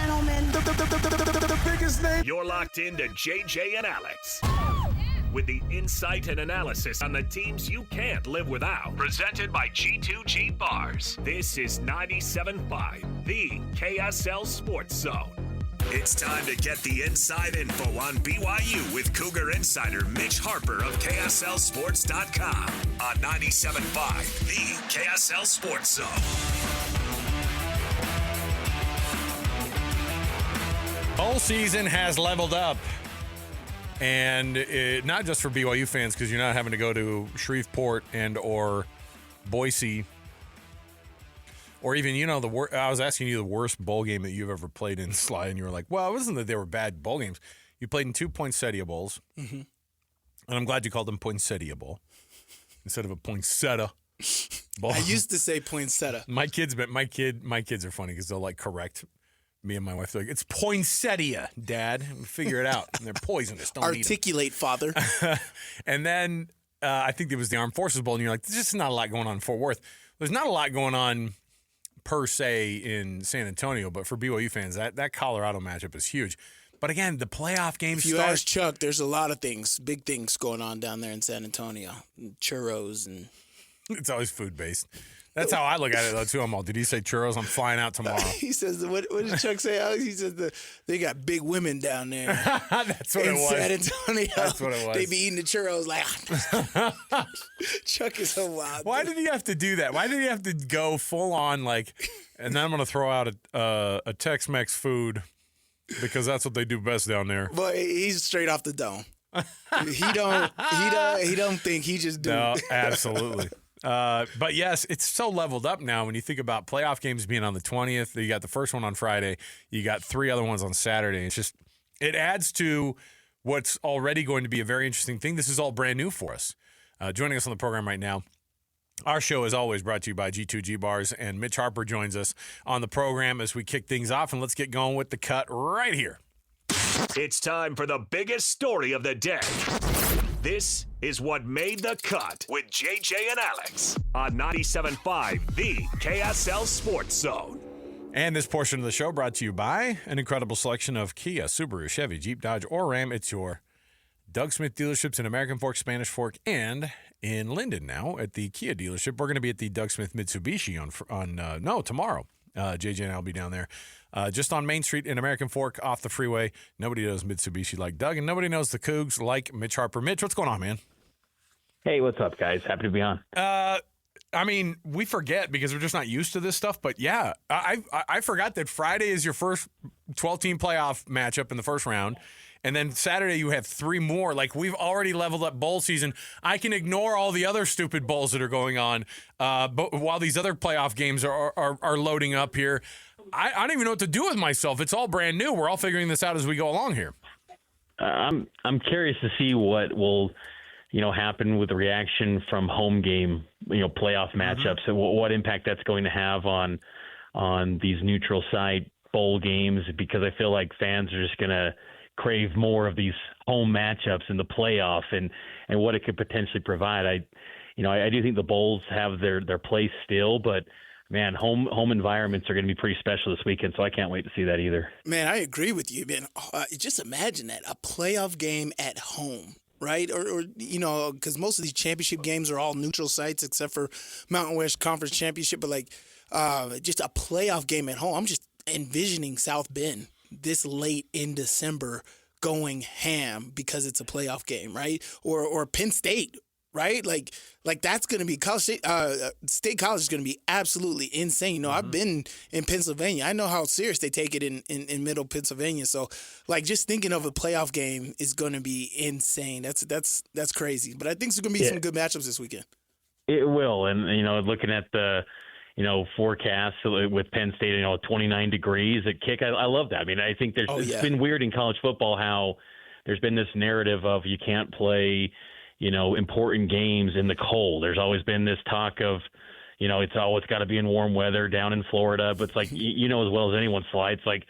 gentlemen, the biggest name. You're locked into JJ and Alex. With the insight and analysis on the teams you can't live without. Presented by G2G Bars. This is 97.5, the KSL Sports Zone. It's time to get the inside info on BYU with Cougar insider Mitch Harper of KSLSports.com on 97.5, the KSL Sports Zone. Bowl season has leveled up. And not just for BYU fans, because you're not having to go to Shreveport and or Boise. Or even, I was asking you the worst bowl game that you've ever played in, Sly, and you were like, well, it wasn't that they were bad bowl games. You played in 2 poinsettia bowls. Mm-hmm. And I'm glad you called them poinsettia bowl instead of a poinsettia bowl. I used to say poinsettia. My kids are funny because they'll correct me and my wife. They're like, it's poinsettia, Dad. Figure it out. And they're poisonous. Don't Articulate, Father. And then I think it was the Armed Forces Bowl, and you're like, there's just not a lot going on in Fort Worth. There's not a lot going on per se in San Antonio, but for BYU fans, that Colorado matchup is huge. But again, the playoff games If you ask Chuck, there's a lot of things, big things going on down there in San Antonio. Churros and... It's always food-based. That's how I look at it, though, too. I'm all, did he say churros? I'm flying out tomorrow. He says, what did Chuck say, Alex? He says, they got big women down there. That's what it was. In San Antonio. That's what it was. They be eating the churros like, Chuck is so wild. Why did he have to do that? Why did he have to go full-on, and then I'm going to throw out a Tex-Mex food because that's what they do best down there. But he's straight off the dome. He don't think, he just do. No, absolutely. But yes, it's so leveled up now when you think about playoff games being on the 20th. You got the first one on Friday. You got 3 other ones on Saturday. It adds to what's already going to be a very interesting thing. This is all brand new for us. Joining us on the program right now, our show is always brought to you by G2G Bars, and Mitch Harper joins us on the program as we kick things off, and let's get going with the cut right here. It's time for the biggest story of the day. This is what made the cut with JJ and Alex on 97.5, the KSL Sports Zone. And this portion of the show brought to you by an incredible selection of Kia, Subaru, Chevy, Jeep, Dodge, or Ram. It's your Doug Smith dealerships in American Fork, Spanish Fork, and in Linden now at the Kia dealership. We're going to be at the Doug Smith Mitsubishi tomorrow. JJ and I will be down there. Just on Main Street in American Fork off the freeway. Nobody knows Mitsubishi like Doug, and nobody knows the Cougs like Mitch Harper. Mitch, what's going on, man? Hey, what's up, guys? Happy to be on. We forget because we're just not used to this stuff, but yeah, I forgot that Friday is your first 12-team playoff matchup in the first round, and then Saturday you have 3 more. We've already leveled up bowl season. I can ignore all the other stupid bowls that are going on, but while these other playoff games are loading up here, I don't even know what to do with myself. It's all brand new. We're all figuring this out as we go along here. I'm curious to see what will, happen with the reaction from home game, playoff matchups, and what impact that's going to have on these neutral site bowl games, because I feel like fans are just going to crave more of these home matchups in the playoff and what it could potentially provide. I do think the bowls have their place still, but man, home environments are going to be pretty special this weekend, so I can't wait to see that either. Man, I agree with you, man. Just imagine that, a playoff game at home, right? Or because most of these championship games are all neutral sites except for Mountain West Conference Championship, but just a playoff game at home. I'm just envisioning South Bend this late in December going ham because it's a playoff game, right? Or Penn State, right? Like that's going to be State College is going to be absolutely insane. I've been in Pennsylvania. I know how serious they take it in middle Pennsylvania. So just thinking of a playoff game is going to be insane. That's crazy. But I think there's going to be some good matchups this weekend. It will. And, looking at the, forecast with Penn State, 29 degrees at kick. I love that. I mean, I think it's been weird in college football how there's been this narrative of you can't play important games in the cold. There's always been this talk of, it's got to be in warm weather down in Florida. But it's like, as well as anyone, Sly, it's like,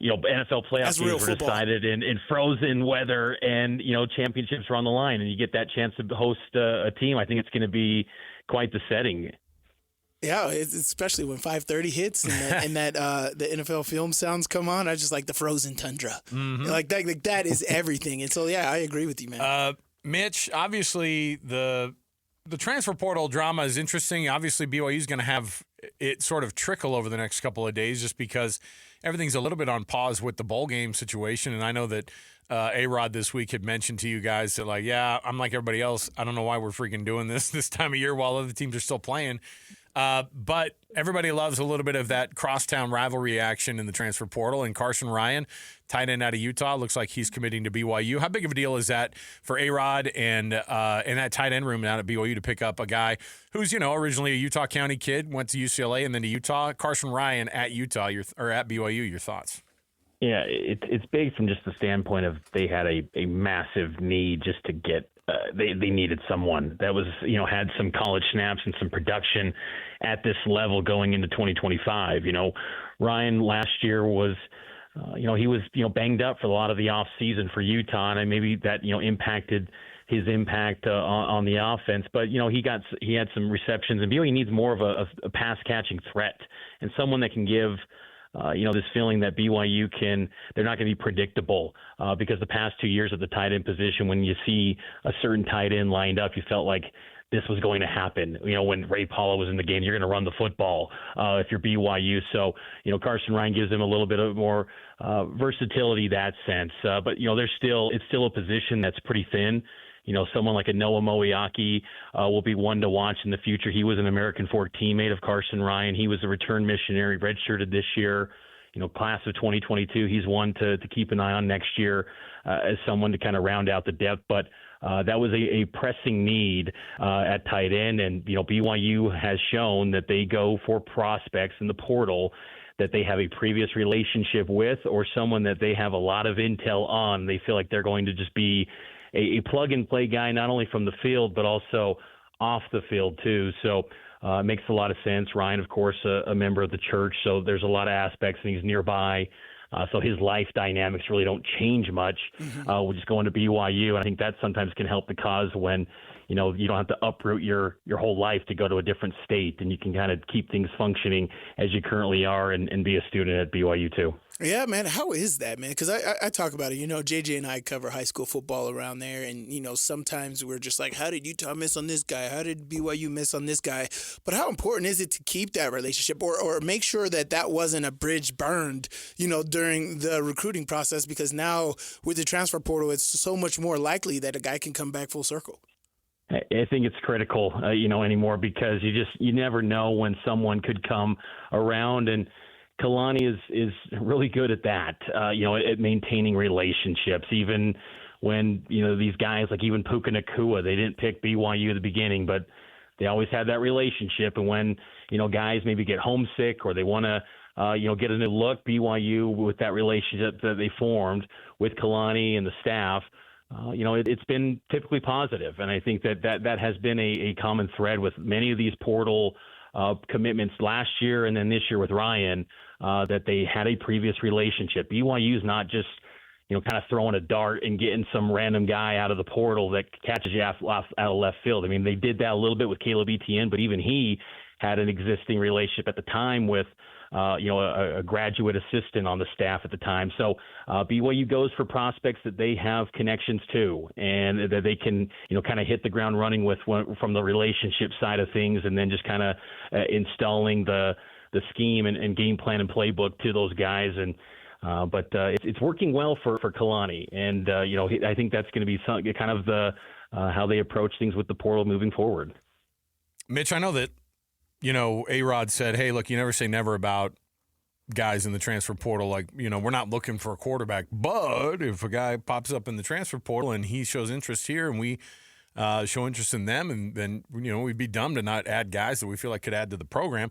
NFL playoff games were decided in frozen weather and, championships are on the line and you get that chance to host a team. I think it's going to be quite the setting. Yeah, especially when 5:30 hits and that the NFL film sounds come on. I just like the frozen tundra. Like that is everything. And so, yeah, I agree with you, man. Mitch, obviously the transfer portal drama is interesting. Obviously, BYU is going to have it sort of trickle over the next couple of days just because everything's a little bit on pause with the bowl game situation. And I know that A-Rod this week had mentioned to you guys that, like, yeah, I'm like everybody else. I don't know why we're freaking doing this time of year while other teams are still playing. But everybody loves a little bit of that crosstown rivalry action in the transfer portal. And Carson Ryan, tight end out of Utah, looks like he's committing to BYU. How big of a deal is that for A-Rod and that tight end room down at BYU to pick up a guy who's, originally a Utah County kid, went to UCLA and then to Utah? Carson Ryan at Utah or at BYU, your thoughts? Yeah, it's big from just the standpoint of they had a massive need just to get they needed someone that was, had some college snaps and some production at this level going into 2025. Ryan last year was, he was, banged up for a lot of the off season for Utah, and maybe that, impacted his impact on the offense. But, he had some receptions, and BYU needs more of a pass catching threat and someone that can give, this feeling that BYU they're not going to be predictable because the past 2 years at the tight end position, when you see a certain tight end lined up, you felt like this was going to happen. When Ray Paulo was in the game, you're going to run the football if you're BYU. So, Carson Ryan gives them a little bit of more versatility that sense. But, it's still a position that's pretty thin. Someone like a Noah Moeaki will be one to watch in the future. He was an American Fork teammate of Carson Ryan. He was a return missionary, redshirted this year. Class of 2022. He's one to keep an eye on next year as someone to kind of round out the depth. But that was a pressing need at tight end. And, BYU has shown that they go for prospects in the portal that they have a previous relationship with or someone that they have a lot of intel on. They feel like they're going to just be a plug-and-play guy, not only from the field, but also off the field, too. So it makes a lot of sense. Ryan, of course, a member of the church, so there's a lot of aspects, and he's nearby. So his life dynamics really don't change much. We're just going to BYU, and I think that sometimes can help the cause when, you don't have to uproot your whole life to go to a different state, and you can kind of keep things functioning as you currently are and be a student at BYU, too. Yeah, man. How is that, man? Because I talk about it. JJ and I cover high school football around there. And, sometimes we're just like, how did Utah miss on this guy? How did BYU miss on this guy? But how important is it to keep that relationship or make sure that wasn't a bridge burned, during the recruiting process? Because now with the transfer portal, it's so much more likely that a guy can come back full circle. I think it's critical, anymore because you never know when someone could come around, and Kalani is really good at that, at maintaining relationships, even when, these guys like even Puka Nacua, they didn't pick BYU at the beginning, but they always had that relationship. And when, guys maybe get homesick or they want to, get a new look, BYU with that relationship that they formed with Kalani and the staff, it's been typically positive. And I think that has been a common thread with many of these portal commitments last year and then this year with Ryan, that they had a previous relationship. BYU's not just, kind of throwing a dart and getting some random guy out of the portal that catches you out of left field. I mean, they did that a little bit with Caleb Etienne, but even he had an existing relationship at the time with a graduate assistant on the staff at the time. So BYU goes for prospects that they have connections to and that they can, kind of hit the ground running with from the relationship side of things, and then just kind of installing the scheme and game plan and playbook to those guys. And but it's working well for Kalani. And, I think that's going to be kind of the how they approach things with the portal moving forward. Mitch, I know that, A-Rod said, hey, look, you never say never about guys in the transfer portal. Like, we're not looking for a quarterback, but if a guy pops up in the transfer portal and he shows interest here and we show interest in them, and then, we'd be dumb to not add guys that we feel like could add to the program.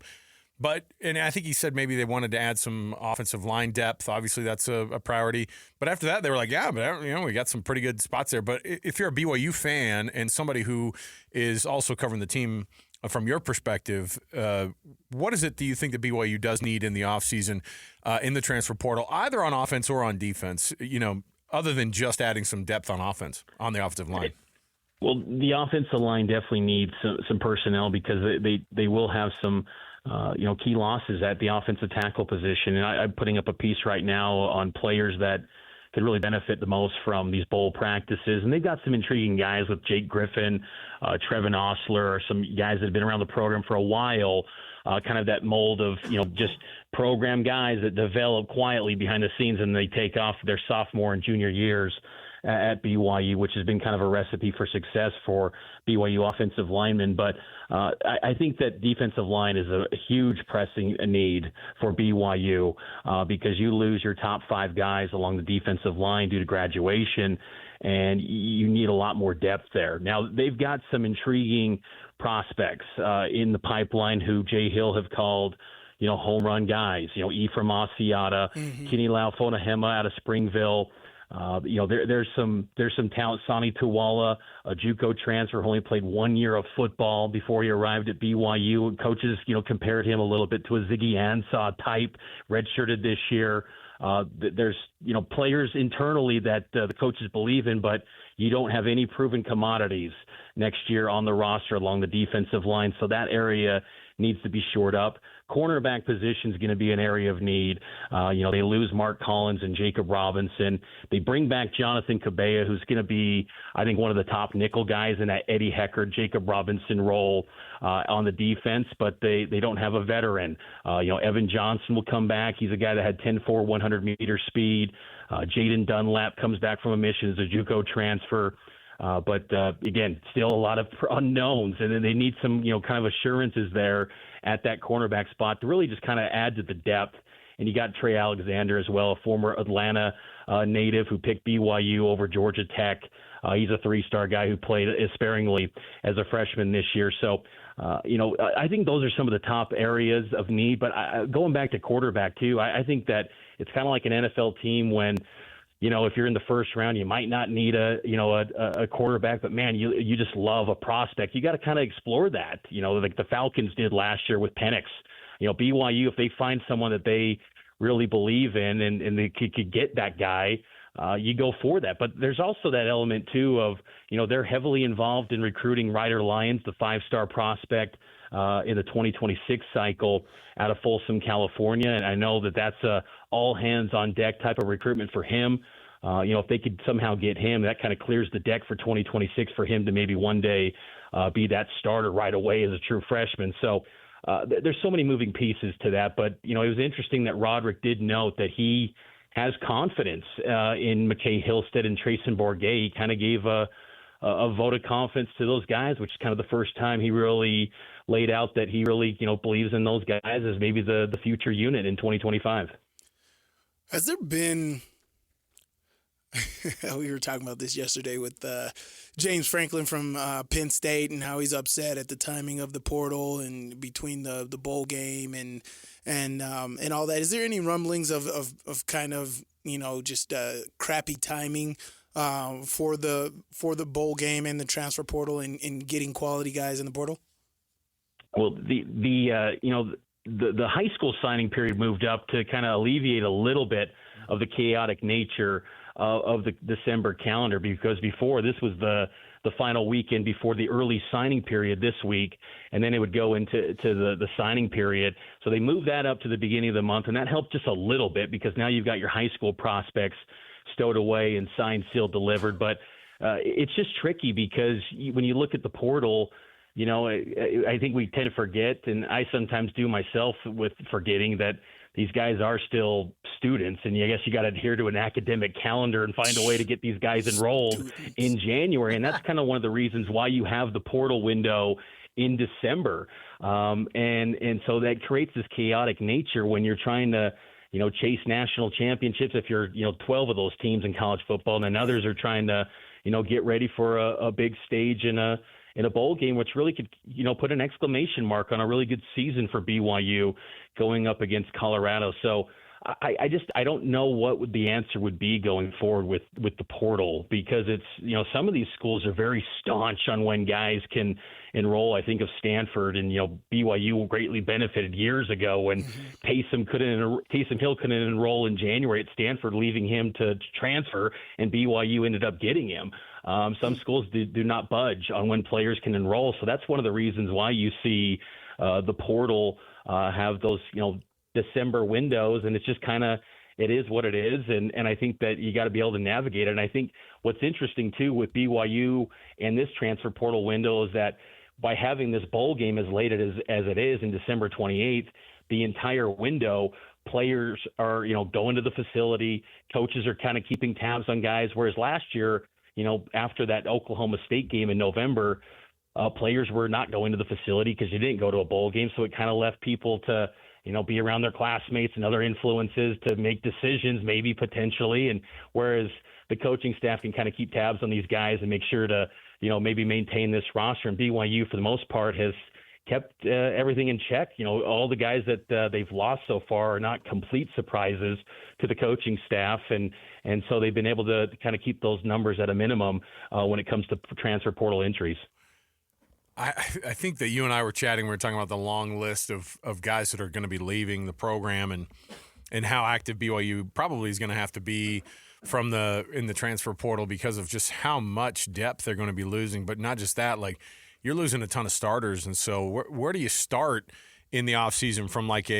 And I think he said maybe they wanted to add some offensive line depth. Obviously, that's a priority. But after that, they were like, yeah, but we got some pretty good spots there. But if you're a BYU fan and somebody who is also covering the team from your perspective, what is it do you think that BYU does need in the offseason in the transfer portal, either on offense or on defense, other than just adding some depth on offense, on the offensive line? Well, the offensive line definitely needs some personnel because they will have some key losses at the offensive tackle position. And I'm putting up a piece right now on players that could really benefit the most from these bowl practices. And they've got some intriguing guys with Jake Griffin, Trevin Osler, some guys that have been around the program for a while, kind of that mold of, just program guys that develop quietly behind the scenes and they take off their sophomore and junior years at BYU, which has been kind of a recipe for success for BYU offensive linemen. But I think that defensive line is a huge pressing need for BYU because you lose your top 5 guys along the defensive line due to graduation, and you need a lot more depth there. Now, they've got some intriguing prospects in the pipeline who Jay Hill have called home run guys, Ephraim Asiata, Kenny Laufonahema out of Springville. There's some talent. Sonny Tuwala, a JUCO transfer who only played 1 year of football before he arrived at BYU. Coaches, compared him a little bit to a Ziggy Ansah type, redshirted this year. There's, players internally that the coaches believe in, but you don't have any proven commodities next year on the roster along the defensive line. So that area needs to be shored up. Cornerback position is going to be an area of need. They lose Mark Collins and Jacob Robinson. They bring back Jonathan Cabea, who's going to be, I think, one of the top nickel guys in that Eddie Heckard, Jacob Robinson role on the defense, but they don't have a veteran. Evan Johnson will come back. He's a guy that had 10.4 100-meter speed. Jaden Dunlap comes back from a mission as a JUCO transfer. But again, still a lot of unknowns, and then they need some, kind of assurances there at that cornerback spot to really just kind of add to the depth. And you got Trey Alexander as well, a former Atlanta native who picked BYU over Georgia Tech. He's a 3-star guy who played sparingly as a freshman this year. So, I think those are some of the top areas of need. But going back to quarterback too, I think that it's kind of like an NFL team when, if you're in the first round, you might not need a quarterback, but man, you just love a prospect. You got to kind of explore that, like the Falcons did last year with Penix. BYU, if they find someone that they really believe in and they could get that guy, you go for that. But there's also that element too of, they're heavily involved in recruiting Ryder Lyons, the 5-star prospect in the 2026 cycle out of Folsom, California. And I know that that's a all hands on deck type of recruitment for him. If they could somehow get him, that kind of clears the deck for 2026 for him to maybe one day be that starter right away as a true freshman. So there's so many moving pieces to that. But, it was interesting that Roderick did note that he has confidence in McKay Hillstead and Trayson Bourget. He kind of gave a vote of confidence to those guys, which is kind of the first time he really laid out that he really, believes in those guys as maybe the future unit in 2025. Has there been we were talking about this yesterday with James Franklin from Penn State and how he's upset at the timing of the portal and between the bowl game and all that. Is there any rumblings of kind of, just crappy timing for the bowl game and the transfer portal and getting quality guys in the portal? Well, the high school signing period moved up to kind of alleviate a little bit of the chaotic nature of the December calendar, because before this was the final weekend before the early signing period this week, and then it would go into the signing period. So they moved that up to the beginning of the month, and that helped just a little bit because now you've got your high school prospects stowed away and signed, sealed, delivered. But it's just tricky because when you look at the portal, I think we tend to forget, and I sometimes do myself with forgetting that these guys are still students, and I guess you got to adhere to an academic calendar and find a way to get these guys enrolled in January. And that's kind of one of the reasons why you have the portal window in December. And so that creates this chaotic nature when you're trying to, chase national championships. If you're, 12 of those teams in college football, and then others are trying to, get ready for a big stage in a bowl game, which really could, put an exclamation mark on a really good season for BYU going up against Colorado. So I don't know what the answer would be going forward with the portal, because it's, some of these schools are very staunch on when guys can enroll. I think of Stanford, and, BYU greatly benefited years ago when Taysom Hill couldn't enroll in January at Stanford, leaving him to transfer, and BYU ended up getting him. Some schools do not budge on when players can enroll. So that's one of the reasons why you see the portal have those, December windows, and it's just kind of, it is what it is. And I think that you got to be able to navigate it. And I think what's interesting too with BYU and this transfer portal window is that by having this bowl game as late as it is in December 28th, the entire window, players are, going to the facility. Coaches are kind of keeping tabs on guys. Whereas last year, after that Oklahoma State game in November, players were not going to the facility because you didn't go to a bowl game. So it kind of left people to, be around their classmates and other influences to make decisions, maybe potentially. And whereas the coaching staff can kind of keep tabs on these guys and make sure to, maybe maintain this roster. And BYU, for the most part, has kept everything in check. All the guys that they've lost so far are not complete surprises to the coaching staff. And so they've been able to kind of keep those numbers at a minimum when it comes to transfer portal entries. I think that you and I were chatting. We were talking about the long list of guys that are going to be leaving the program and how active BYU probably is going to have to be in the transfer portal because of just how much depth they're going to be losing. But not just that, like you're losing a ton of starters. And so where do you start in the offseason from like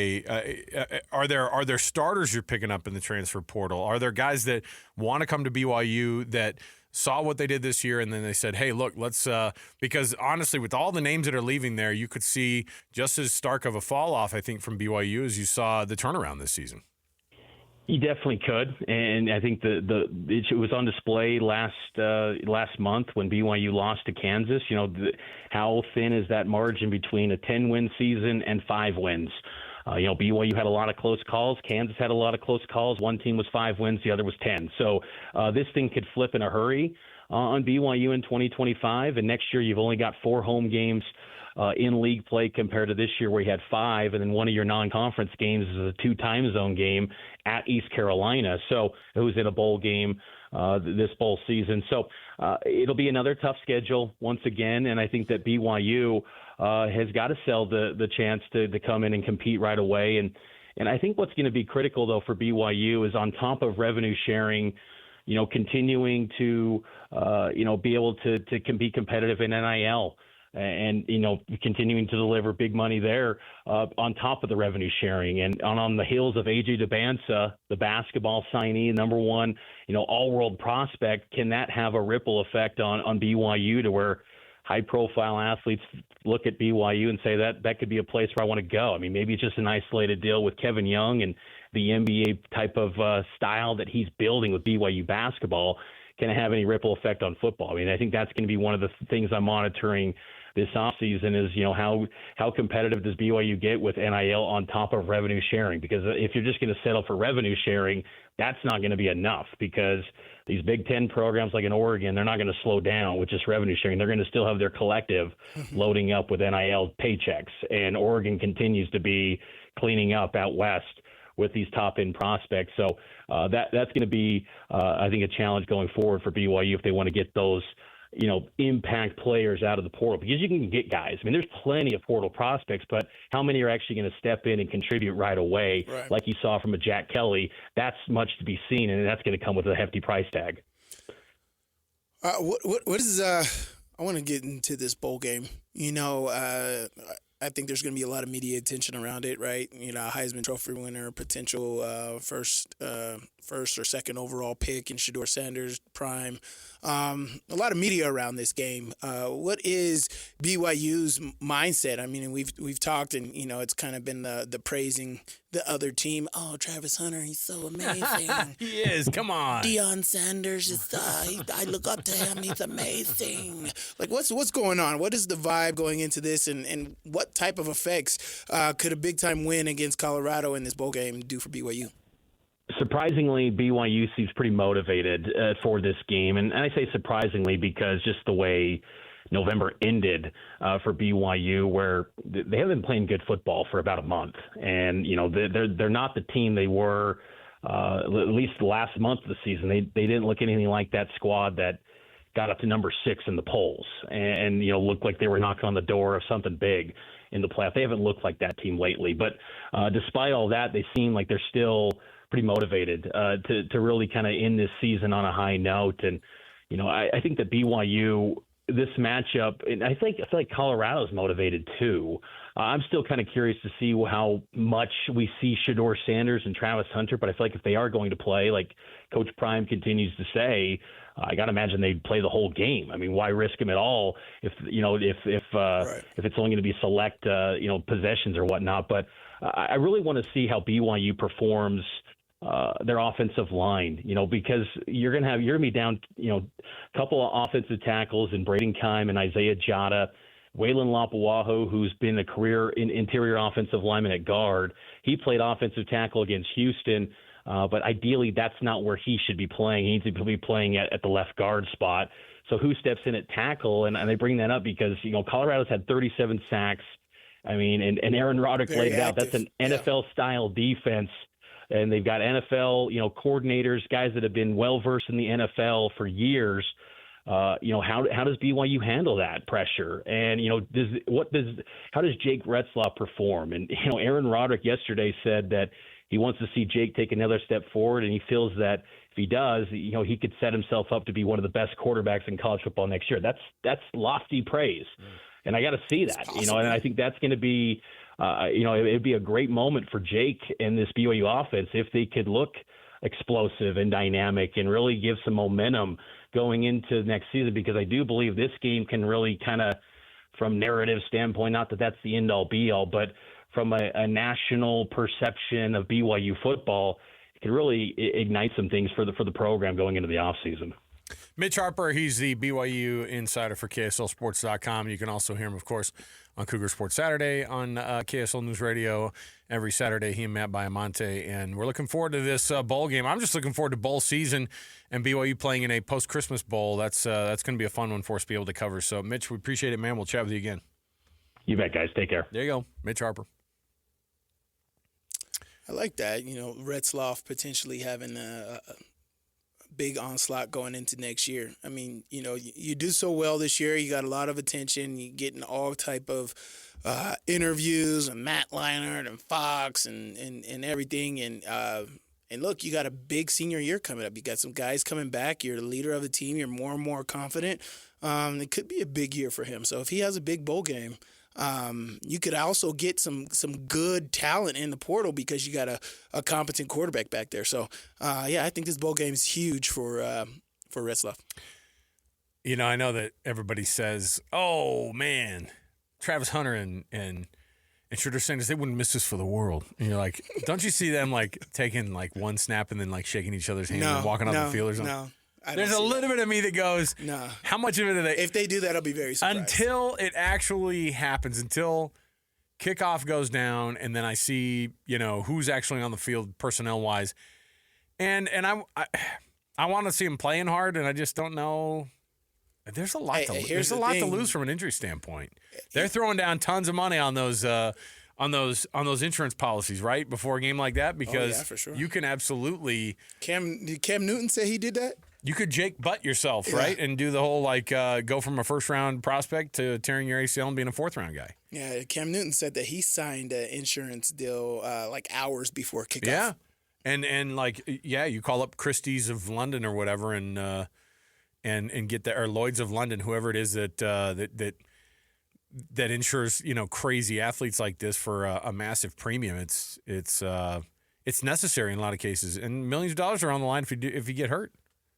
are there starters you're picking up in the transfer portal? Are there guys that want to come to BYU that saw what they did this year, and then they said, hey, look, let's because honestly, with all the names that are leaving there, you could see just as stark of a fall off, I think, from BYU as you saw the turnaround this season. You definitely could, and I think it was on display last month when BYU lost to Kansas. How thin is that margin between a 10-win season and 5 wins? BYU had a lot of close calls. Kansas had a lot of close calls. One team was 5 wins, the other was 10. So this thing could flip in a hurry on BYU in 2025. And next year you've only got 4 home games in league play compared to this year where you had 5. And then one of your non-conference games is a 2-time zone game at East Carolina. So it was in a bowl game this bowl season. So it'll be another tough schedule once again. And I think that BYU has got to sell the chance to come in and compete right away. And I think what's going to be critical, though, for BYU is on top of revenue sharing, continuing to, be able to be competitive in NIL and, continuing to deliver big money there on top of the revenue sharing. And on the heels of A.J. Dubbansa, the basketball signee, number one, all-world prospect, can that have a ripple effect on BYU to where high-profile athletes look at BYU and say that could be a place where I want to go? I mean, maybe it's just an isolated deal with Kevin Young and the NBA type of style that he's building with BYU basketball. Can it have any ripple effect on football? I mean, I think that's going to be one of the things I'm monitoring this offseason is, how competitive does BYU get with NIL on top of revenue sharing? Because if you're just going to settle for revenue sharing, that's not going to be enough because these Big Ten programs like in Oregon, they're not going to slow down with just revenue sharing. They're going to still have their collective loading up with NIL paychecks. And Oregon continues to be cleaning up out west with these top-end prospects. So that's going to be, I think, a challenge going forward for BYU if they want to get those impact players out of the portal, because you can get guys. I mean, there's plenty of portal prospects, but how many are actually going to step in and contribute right away? Right. Like you saw from a Jack Kelly? That's much to be seen, and that's going to come with a hefty price tag. What is I want to get into this bowl game. I think there's going to be a lot of media attention around it, right? Heisman Trophy winner, potential first or second overall pick in Shedeur Sanders, prime. A lot of media around this game. What is BYU's mindset? I mean, we've talked, and it's kind of been the praising the other team. Oh, Travis Hunter, he's so amazing. He is. Come on. Deion Sanders is. I look up to him. He's amazing. Like, what's going on? What is the vibe going into this, and what type of effects could a big time win against Colorado in this bowl game do for BYU? Surprisingly, BYU seems pretty motivated for this game. And I say surprisingly because just the way November ended for BYU, where they haven't been playing good football for about a month. And, they're not the team they were at least the last month of the season. They didn't look anything like that squad that got up to number 6 in the polls and looked like they were knocking on the door of something big in the playoff. They haven't looked like that team lately. But despite all that, they seem like they're still pretty motivated to really kind of end this season on a high note. And, I think that BYU, this matchup, and I feel like Colorado's motivated too. I'm still kind of curious to see how much we see Shedeur Sanders and Travis Hunter, but I feel like if they are going to play, like Coach Prime continues to say, I got to imagine they'd play the whole game. I mean, why risk them at all if it's only going to be select possessions or whatnot? But I really want to see how BYU performs their offensive line, because you're going to be down, a couple of offensive tackles in Braden Keim and Isaiah Jota. Waylon Lapuaho, who's been a career interior offensive lineman at guard. He played offensive tackle against Houston, but ideally that's not where he should be playing. He needs to be playing at the left guard spot. So who steps in at tackle? And they bring that up because, Colorado's had 37 sacks. I mean, and Aaron Roderick laid it out. That's an NFL-style defense. And they've got NFL, coordinators, guys that have been well-versed in the NFL for years. How does BYU handle that pressure? And, how does Jake Retzlaff perform? And, Aaron Roderick yesterday said that he wants to see Jake take another step forward, and he feels that if he does, he could set himself up to be one of the best quarterbacks in college football next year. That's lofty praise. And I got to see that, and I think that's going to be, it'd be a great moment for Jake and this BYU offense if they could look explosive and dynamic and really give some momentum going into next season, because I do believe this game can really kind of, from narrative standpoint, not that that's the end-all be-all, but from a national perception of BYU football, it can really ignite some things for the program going into the offseason. Mitch Harper, he's the BYU insider for KSLSports.com. You can also hear him, of course, on Cougar Sports Saturday on KSL News Radio every Saturday. He and Matt Baiamonte, and we're looking forward to this bowl game. I'm just looking forward to bowl season and BYU playing in a post-Christmas bowl. That's going to be a fun one for us to be able to cover. So, Mitch, we appreciate it, man. We'll chat with you again. You bet, guys. Take care. There you go, Mitch Harper. I like that. Retzlaff potentially having a big onslaught going into next year. I mean, you do so well this year. You got a lot of attention. You're getting all type of interviews and Matt Leinart and Fox and everything. And look, you got a big senior year coming up. You got some guys coming back. You're the leader of the team. You're more and more confident. It could be a big year for him. So if he has a big bowl game, you could also get some good talent in the portal because you got a competent quarterback back there. So, I think this bowl game is huge for Retzlaff. I know that everybody says, "Oh man, Travis Hunter and Shedeur Sanders, they wouldn't miss this for the world." And you're like, don't you see them taking one snap and then shaking each other's hands and walking off the field or something? No. There's a little bit of me that goes, no. How much of it are they? If they do that, I'll be very surprised. Until it actually happens, until kickoff goes down, and then I see, who's actually on the field personnel-wise. And I want to see them playing hard, and I just don't know. There's a lot to lose from an injury standpoint. They're throwing down tons of money on those insurance policies, right, before a game like that, because for sure. You can absolutely. Did Cam Newton say he did that? You could Jake Butt yourself, right, and do the whole go from a first-round prospect to tearing your ACL and being a fourth-round guy. Yeah, Cam Newton said that he signed an insurance deal hours before kickoff. Yeah, you call up Christie's of London or whatever, and get that, or Lloyd's of London, whoever it is that insures crazy athletes like this for a massive premium. It's necessary in a lot of cases, and millions of dollars are on the line if you get hurt.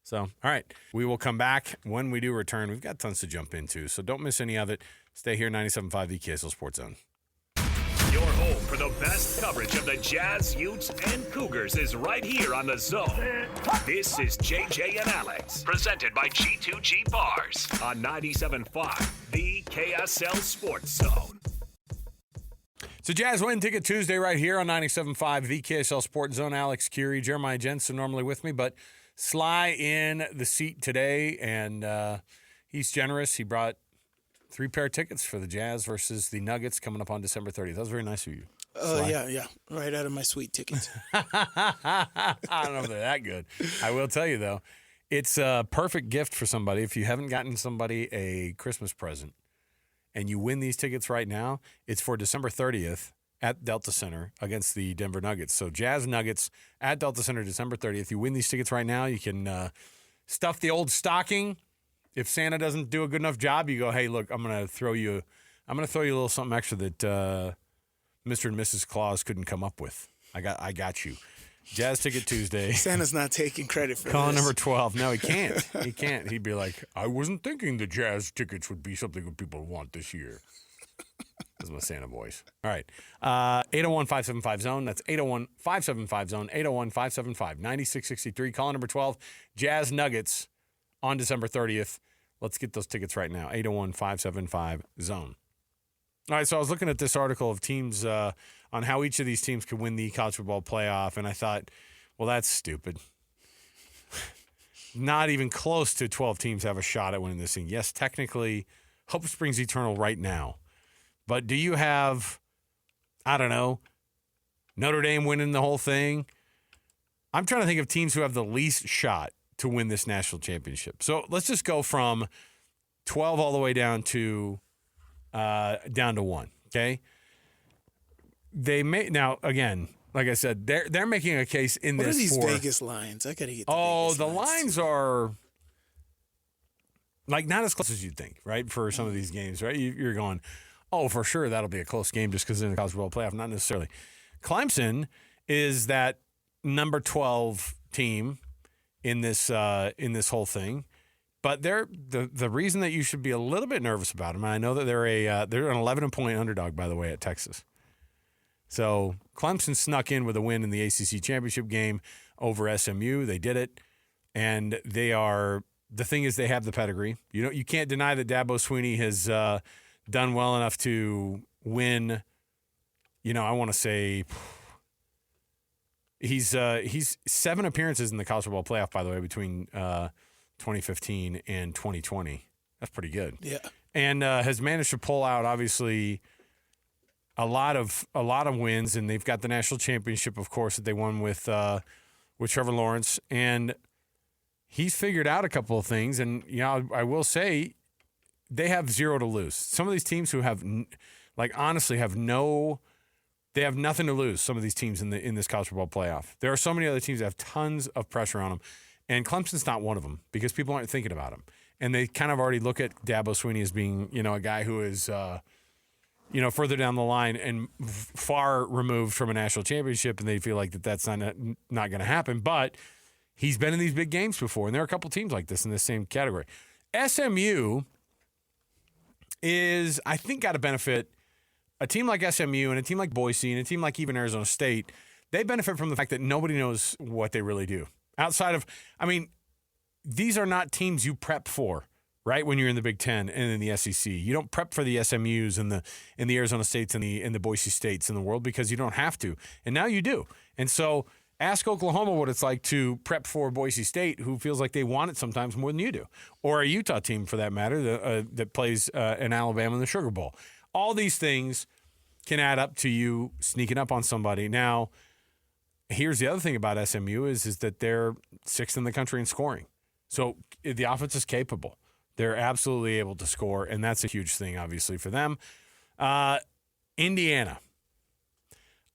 So, all right, we will come back when we do return. We've got tons to jump into, so don't miss any of it. Stay here, 97.5 the KSL Sports Zone. Your home for the best coverage of the Jazz, Utes, and Cougars is right here on The Zone. This is JJ and Alex, presented by G2G Bars on 97.5 the KSL Sports Zone. So Jazz Win Ticket Tuesday right here on 97.5 the KSL Sports Zone. Alex Kirry, Jeremiah Jensen normally with me, but Sly in the seat today, and he's generous. He brought 3 pair of tickets for the Jazz versus the Nuggets coming up on December 30th. That was very nice of you. Yeah. Right out of my sweet tickets. I don't know if they're that good. I will tell you, though, it's a perfect gift for somebody. If you haven't gotten somebody a Christmas present and you win these tickets right now, it's for December 30th at Delta Center against the Denver Nuggets. So Jazz Nuggets at Delta Center December 30th. You win these tickets right now, you can stuff the old stocking. If Santa doesn't do a good enough job, you go, hey, look, I'm gonna throw you a little something extra that Mr. and Mrs. Claus couldn't come up with. I got you. Jazz Ticket Tuesday. Santa's not taking credit for Call this. number 12. No, he can't. He can't. He'd be like, I wasn't thinking the Jazz tickets would be something that people want this year. That's my Santa voice. All right. 801-575-ZONE. That's 801-575-ZONE. 801-575-9663. Call number 12. Jazz Nuggets on December 30th. Let's get those tickets right now. 801-575-ZONE. All right, so I was looking at this article of teams on how each of these teams could win the college football playoff, and I thought, well, that's stupid. Not even close to 12 teams have a shot at winning this thing. Yes, technically, hope springs eternal right now. But do you have, I don't know, Notre Dame winning the whole thing? I'm trying to think of teams who have the least shot to win this national championship. So let's just go from 12 all the way down to 1, okay? They may now again, like I said, they're making a case in What this are these for Vegas lines? I gotta get. the lines are like not as close as you'd think, right? For some of these games, right? You're going, oh, for sure that'll be a close game just because they're in the college football playoff. Not necessarily. Clemson is that number 12 team in this whole thing. But they're the reason that you should be a little bit nervous about them. And I know that they're an 11-point underdog, by the way, at Texas. So Clemson snuck in with a win in the ACC championship game over SMU. They did it, and they are. The thing is, they have the pedigree. You can't deny that Dabo Swinney has done well enough to win. I want to say he's 7 appearances in the college football playoff, by the way, between 2015 and 2020. That's pretty good. Yeah. And has managed to pull out, obviously, a lot of wins, and they've got the national championship, of course, that they won with Trevor Lawrence, and he's figured out a couple of things. And I will say they have 0 to lose. Some of these teams who have, honestly, they have nothing to lose. Some of these teams in this college football playoff. There are so many other teams that have tons of pressure on them. And Clemson's not one of them because people aren't thinking about him. And they kind of already look at Dabo Swinney as being, a guy who is, further down the line and far removed from a national championship, and they feel like that's not going to happen. But he's been in these big games before, and there are a couple teams like this in the same category. SMU is, I think, got to benefit. A team like SMU and a team like Boise and a team like even Arizona State, they benefit from the fact that nobody knows what they really do. Outside of, these are not teams you prep for, right? When you're in the Big Ten and in the SEC, you don't prep for the SMUs and the Arizona States and the Boise States in the world because you don't have to, and now you do. And so, ask Oklahoma what it's like to prep for Boise State, who feels like they want it sometimes more than you do, or a Utah team for that matter that plays in Alabama in the Sugar Bowl. All these things can add up to you sneaking up on somebody. Now, here's the other thing about SMU is that they're 6th in the country in scoring. So the offense is capable. They're absolutely able to score, and that's a huge thing, obviously, for them. Indiana.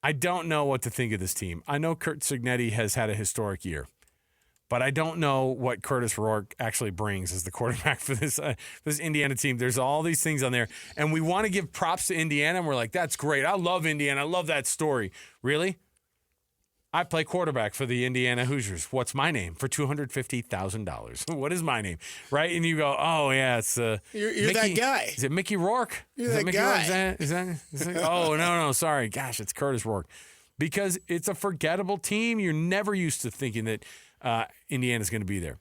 I don't know what to think of this team. I know Kurt Cignetti has had a historic year, but I don't know what Curtis Rourke actually brings as the quarterback for this Indiana team. There's all these things on there, and we want to give props to Indiana, and we're like, that's great. I love Indiana. I love that story. Really? I play quarterback for the Indiana Hoosiers. What's my name? For $250,000. What is my name? Right? And you go, oh, yeah, it's You're Mickey, that guy. Is it Mickey Rourke? You're Is that it Mickey guy. Rourke? Is that oh, no, sorry. Gosh, it's Curtis Rourke. Because it's a forgettable team. You're never used to thinking that Indiana's going to be there.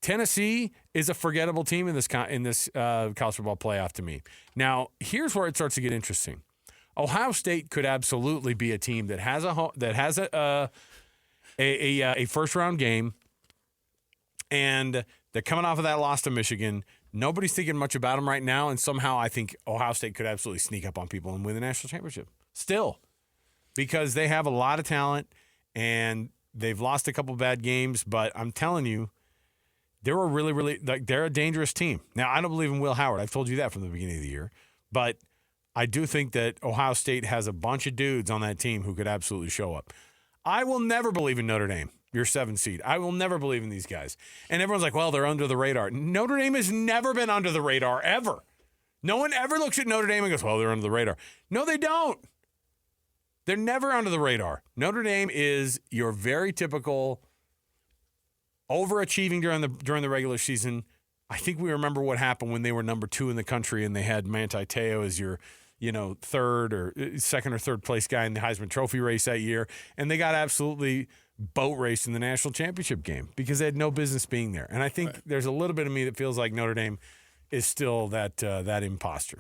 Tennessee is a forgettable team in this college football playoff to me. Now, here's where it starts to get interesting. Ohio State could absolutely be a team that has a first round game, and they're coming off of that loss to Michigan. Nobody's thinking much about them right now, and somehow I think Ohio State could absolutely sneak up on people and win the national championship. Still, because they have a lot of talent and they've lost a couple bad games, but I'm telling you, they're a really they're a dangerous team. Now, I don't believe in Will Howard. I've told you that from the beginning of the year, but I do think that Ohio State has a bunch of dudes on that team who could absolutely show up. I will never believe in Notre Dame. your 7 seed. I will never believe in these guys. And everyone's like, well, they're under the radar. Notre Dame has never been under the radar, ever. No one ever looks at Notre Dame and goes, well, they're under the radar. No, they don't. They're never under the radar. Notre Dame is your very typical overachieving during the regular season. I think we remember what happened when they were number 2 in the country and they had Manti Te'o as your, third or second or third place guy in the Heisman Trophy race that year. And they got absolutely boat raced in the national championship game because they had no business being there. And I think there's a little bit of me that feels like Notre Dame is still that imposter.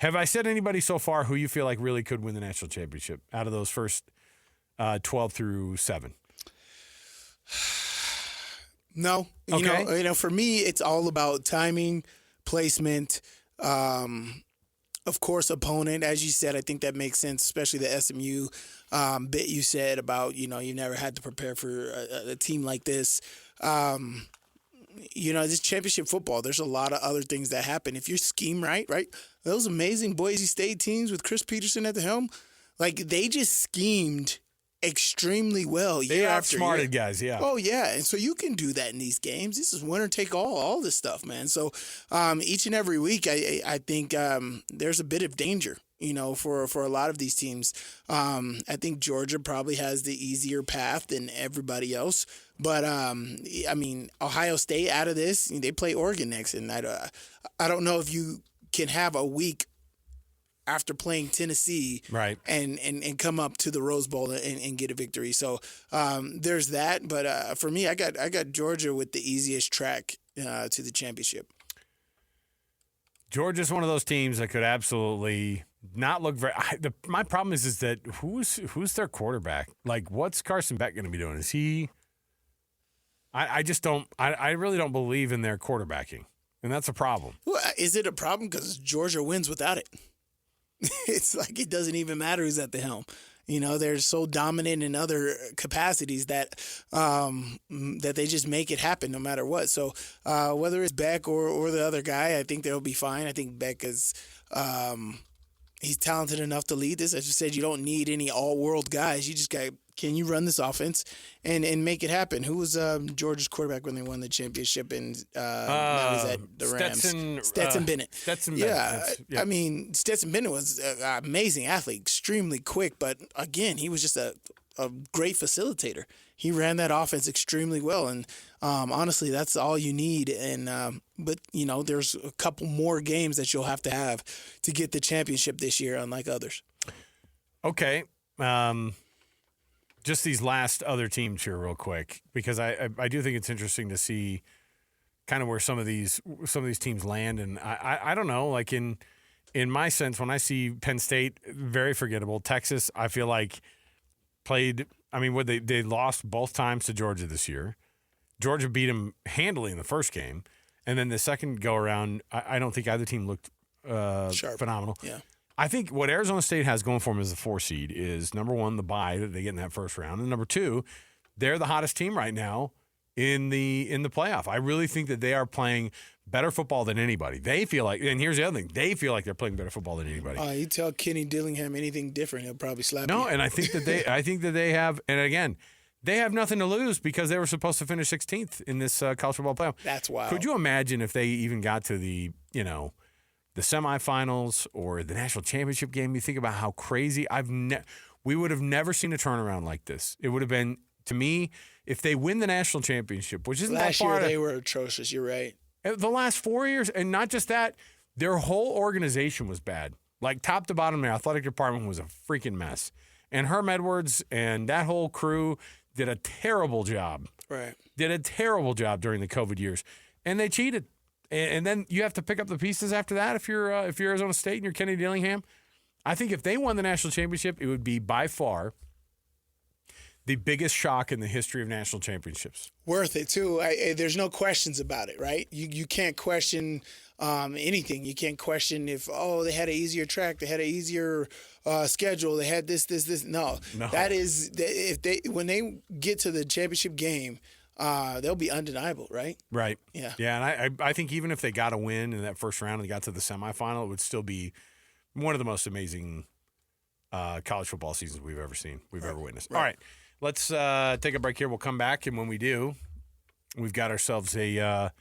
Have I said anybody so far who you feel like really could win the national championship out of those first 12 through 7? No. Okay. For me, it's all about timing, placement, of course, opponent. As you said, I think that makes sense, especially the SMU bit you said about, you never had to prepare for a team like this. This championship football, there's a lot of other things that happen. If you scheme right? Those amazing Boise State teams with Chris Peterson at the helm, they just schemed extremely well year they after year. outsmarted guys, yeah. Oh, yeah. And so you can do that in these games. This is winner take all this stuff, man. So each and every week, I think there's a bit of danger, for a lot of these teams. I think Georgia probably has the easier path than everybody else. But, Ohio State out of this, they play Oregon next. And I don't know if you can have a week after playing Tennessee, right, and come up to the Rose Bowl and get a victory. So there's that. But for me, I got Georgia with the easiest track to the championship. Georgia's one of those teams that could absolutely not look very. My problem is that who's their quarterback? What's Carson Beck going to be doing? Is he? I just don't. I really don't believe in their quarterbacking, and that's a problem. Well, is it a problem because Georgia wins without it? It's like it doesn't even matter who's at the helm. They're so dominant in other capacities that they just make it happen no matter what. So whether it's Beck or the other guy, I think they'll be fine. I think Beck is he's talented enough to lead this. As you said, you don't need any all-world guys. You just got can you run this offense and make it happen? Who was Georgia's quarterback when they won the championship? And now he's at the Rams. Stetson Bennett. Stetson Bennett. Yeah. I mean, Stetson Bennett was an amazing athlete, extremely quick. But, again, he was just a great facilitator. He ran that offense extremely well. And, honestly, that's all you need. And but, there's a couple more games that you'll have to get the championship this year, unlike others. Okay. Just these last other teams here real quick, because I do think it's interesting to see kind of where some of these teams land. And I don't know, in my sense, when I see Penn State, very forgettable. Texas, I feel like played, they lost both times to Georgia this year. Georgia beat them handily in the first game. And then the second go around, I don't think either team looked phenomenal. Yeah. I think what Arizona State has going for them as a 4 seed is, number one, the bye that they get in that first round, and number two, they're the hottest team right now in the playoff. I really think that they are playing better football than anybody. They feel like, and here's the other thing, they feel like they're playing better football than anybody. You tell Kenny Dillingham anything different, he'll probably slap you. No, and I think that they have, and again, they have nothing to lose because they were supposed to finish 16th in this college football playoff. That's wild. Could you imagine if they even got to the semifinals or the national championship game? You think about how crazy we would have never seen a turnaround like this. It would have been, to me, if they win the national championship, which isn't last that far. Last year they were atrocious. You're right. The last 4 years, and not just that, their whole organization was bad. Top to bottom, their athletic department was a freaking mess. And Herm Edwards and that whole crew did a terrible job. Right. Did a terrible job during the COVID years, and they cheated. And then you have to pick up the pieces after that if you're Arizona State and you're Kenny Dillingham. I think if they won the national championship, it would be by far the biggest shock in the history of national championships. Worth it, too. There's no questions about it, right? You can't question anything. You can't question if, they had an easier track, they had an easier schedule, they had this. No. That is, when they get to the championship game, they'll be undeniable, right? Right. Yeah. Yeah, and I think even if they got a win in that first round and they got to the semifinal, it would still be one of the most amazing college football seasons we've ever seen, ever witnessed. Right. All right. let's take a break here. We'll come back, and when we do, we've got ourselves a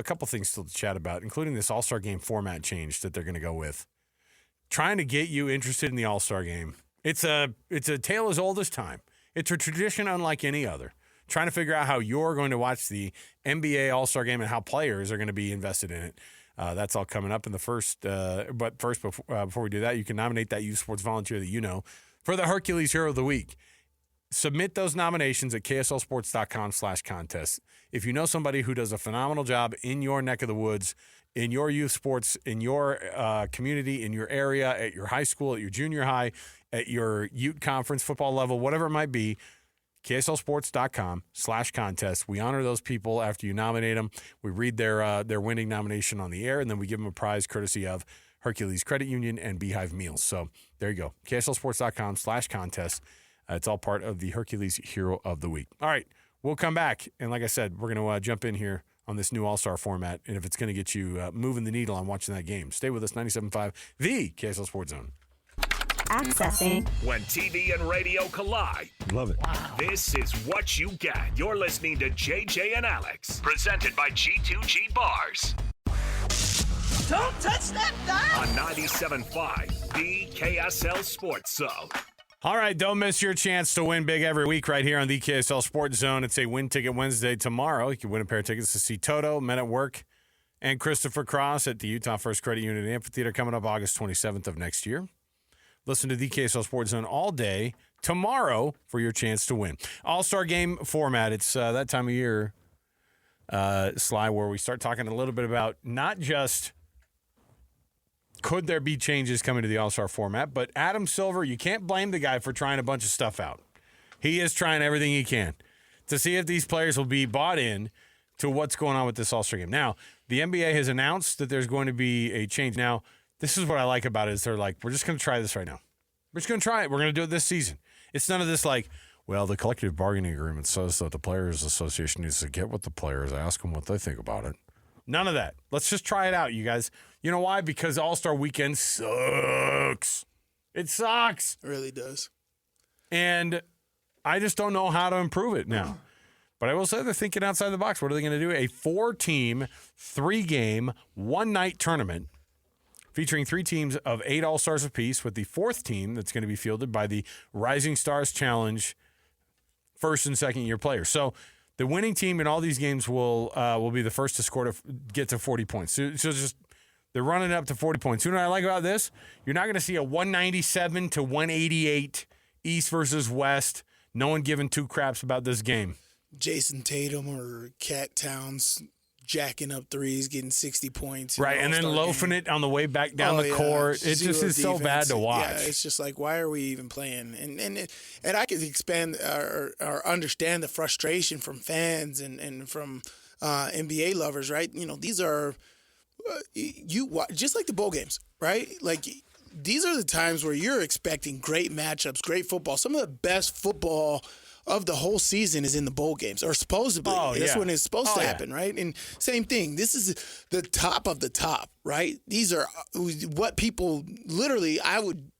couple things still to chat about, including this All-Star game format change that they're going to go with. Trying to get you interested in the All-Star game. It's a tale as old as time. It's a tradition unlike any other. Trying to figure out how you're going to watch the NBA All-Star game and how players are going to be invested in it. That's all coming up in the first. But first, before we do that, you can nominate that youth sports volunteer that you know for the Hercules Hero of the Week. Submit those nominations at kslsports.com/contest. If you know somebody who does a phenomenal job in your neck of the woods, in your youth sports, in your community, in your area, at your high school, at your junior high, at your Ute conference, football level, whatever it might be, kslsports.com/contest. We honor those people after you nominate them. We read their winning nomination on the air, and then we give them a prize courtesy of Hercules Credit Union and Beehive Meals. So there you go, kslsports.com/contest. It's all part of the Hercules Hero of the Week. All right, we'll come back, and like I said, we're going to jump in here on this new All-Star format, and if it's going to get you moving the needle on watching that game, stay with us, 97.5, the KSL Sports Zone. Accessing. When TV and radio collide. Love it. This is what you get. You're listening to JJ and Alex, presented by G2G Bars. Don't touch that dial. On 97.5, the KSL Sports Zone. All right, don't miss your chance to win big every week right here on the KSL Sports Zone. It's a Win Ticket Wednesday tomorrow. You can win a pair of tickets to see Toto, Men at Work, and Christopher Cross at the Utah First Credit Union Amphitheater coming up August 27th of next year. Listen to the KSL Sports Zone all day tomorrow for your chance to win. All-Star game format. It's that time of year, Sly, where we start talking a little bit about not just could there be changes coming to the All-Star format, but Adam Silver, you can't blame the guy for trying a bunch of stuff out. He is trying everything he can to see if these players will be bought in to what's going on with this All-Star game. Now, the NBA has announced that there's going to be a change. Now, this is what I like about it is they're like, we're just going to try this right now. We're just going to try it. We're going to do it this season. It's none of this like, well, the collective bargaining agreement says that the Players Association needs to get with the players, ask them what they think about it. None of that. Let's just try it out, you guys. You know why? Because All-Star Weekend sucks. It sucks. It really does. And I just don't know how to improve it now. But I will say they're thinking outside the box. What are they going to do? A 4-team, 3-game, 1-night tournament featuring 3 teams of 8 All-Stars apiece, with the 4th team that's going to be fielded by the Rising Stars Challenge first and second year players. So the winning team in all these games will be the first to score to get to 40 points. So just they're running up to 40 points. You know what I like about this? You're not going to see a 197 to 188 East versus West. No one giving 2 craps about this game. Jason Tatum or Cat Towns jacking up threes, getting 60 points. Right, and then loafing it on the way back down the court. It just is so bad to watch. Yeah, it's just like, why are we even playing? And I can expand or understand the frustration from fans and from NBA lovers, right? You know, these are just like the bowl games, right? Like, these are the times where you're expecting great matchups, great football. Some of the best football of the whole season is in the bowl games, or supposedly. That's when it's supposed to happen, right? And same thing. This is the top of the top, right? These are what people literally,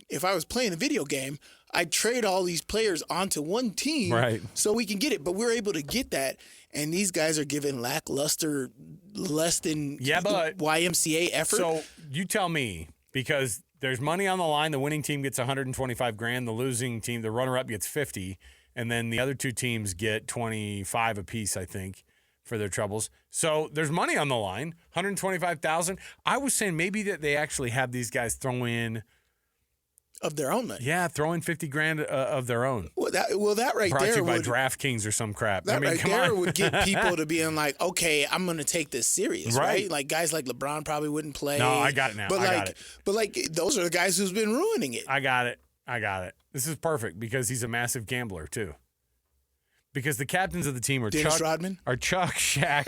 if I was playing a video game, I'd trade all these players onto one team so we can get it. But we're able to get that, and these guys are given lackluster, less than YMCA effort. So you tell me, because there's money on the line. The winning team gets $125,000. The losing team, the runner-up, gets $50,000. And then the other 2 teams get $25,000 apiece, I think, for their troubles. So there's money on the line, $125,000. I was saying maybe that they actually have these guys throw in of their own money. Yeah, throw in $50,000 of their own. Well, that right brought there to you by DraftKings or some crap. That would get people to being like, okay, I'm going to take this serious, right? Like guys like LeBron probably wouldn't play. No, I got it now. But those are the guys who's been ruining it. I got it. This is perfect because he's a massive gambler too. Because the captains of the team are Dennis Rodman, Chuck, Shaq,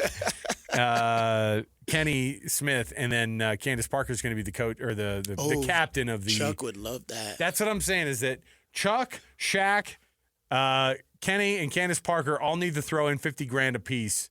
Kenny Smith, and then Candace Parker is going to be the coach or the captain of the. Chuck would love that. That's what I'm saying is that Chuck, Shaq, Kenny, and Candace Parker all need to throw in $50,000 apiece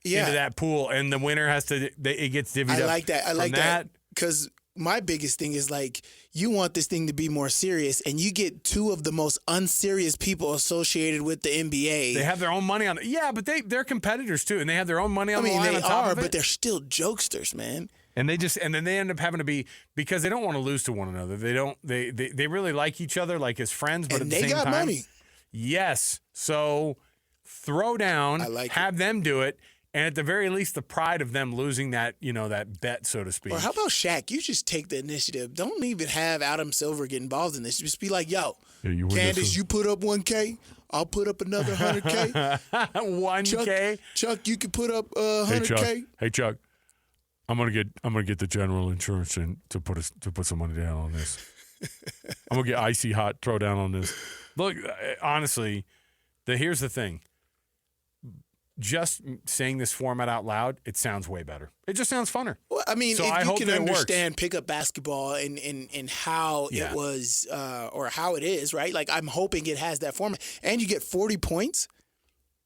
into that pool, and the winner has to. It gets divvied up. I like that because my biggest thing is like you want this thing to be more serious, and you get two of the most unserious people associated with the NBA. They have their own money on it. Yeah, but they're competitors too, and they have their own money on the line. They on top are, of it. but they're still jokesters, man. And then they end up having to be, because they don't want to lose to one another. They really like each other, like as friends, but And at the they same got time, money. Yes. So throw down, have them do it, and at the very least, the pride of them losing that, that bet, so to speak. Or how about Shaq? You just take the initiative. Don't even have Adam Silver get involved in this. Just be like, yo, Candace, you put up 1K. I'll put up another 100K. 1K. Chuck, you can put up 100K. Hey Chuck. I'm gonna get the general insurance in to put some money down on this. I'm gonna get icy hot throw down on this. Look, honestly, here's the thing. Just saying this format out loud, it sounds way better. It just sounds funner. Well, I mean, so if I you hope can that it understand pickup basketball and how it was or how it is, right? Like I'm hoping it has that format, and you get 40 points.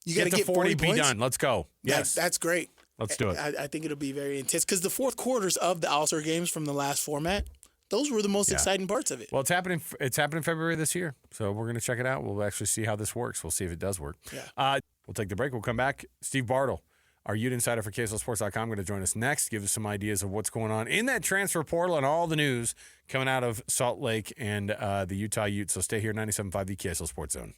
You got to get 40 be points. done. Let's go. Yes, that's great. Let's do it. I think it'll be very intense because the fourth quarters of the AllStar games from the last format, those were the most exciting parts of it. Well, it's happening. It's happening February this year, so we're going to check it out. We'll actually see how this works. We'll see if it does work. Yeah. We'll take the break. We'll come back. Steve Bartle, our Ute insider for KSLSports.com, going to join us next. Give us some ideas of what's going on in that transfer portal and all the news coming out of Salt Lake and the Utah Utes. So stay here, 97.5, the KSL Sports Zone.